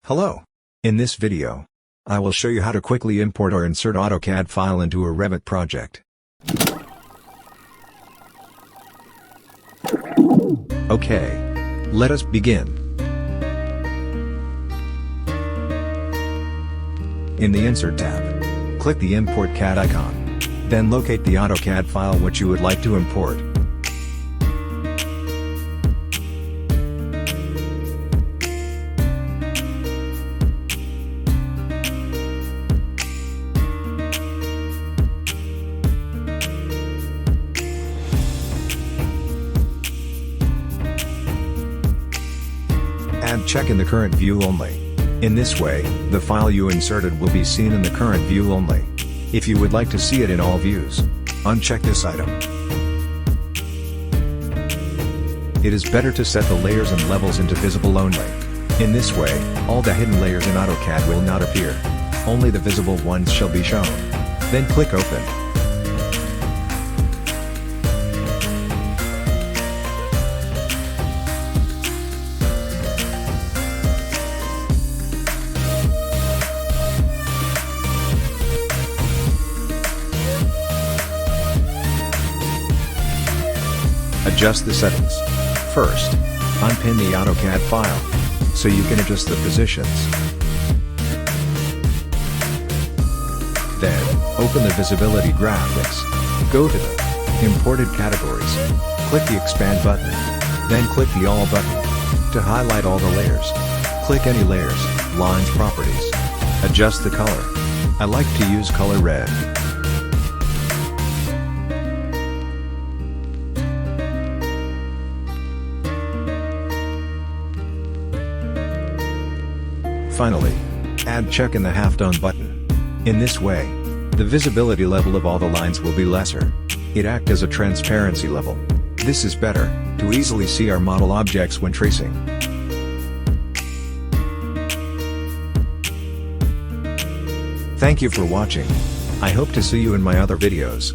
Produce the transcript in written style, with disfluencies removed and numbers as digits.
Hello. In this video, I will show you how to quickly import or insert AutoCAD file into a Revit project. Okay, let us begin. In the Insert tab, click the Import CAD icon. Then locate the AutoCAD file which you would like to import. Add check in the current view only. In this way, the file you inserted will be seen in the current view only. If you would like to see it in all views, uncheck this item. It is better to set the layers and levels into visible only. In this way, all the hidden layers in AutoCAD will not appear. Only the visible ones shall be shown. Then click Open. Adjust the settings. First, unpin the AutoCAD file, so you can adjust the positions. Then, open the Visibility Graphics. Go to the Imported Categories. Click the Expand button. Then click the All button. To highlight all the layers, click any layers, lines, properties. Adjust the color. I like to use color red. Finally, add check in the Half Done button. In this way, the visibility level of all the lines will be lesser. It acts as a transparency level. This is better, to easily see our model objects when tracing. Thank you for watching. I hope to see you in my other videos.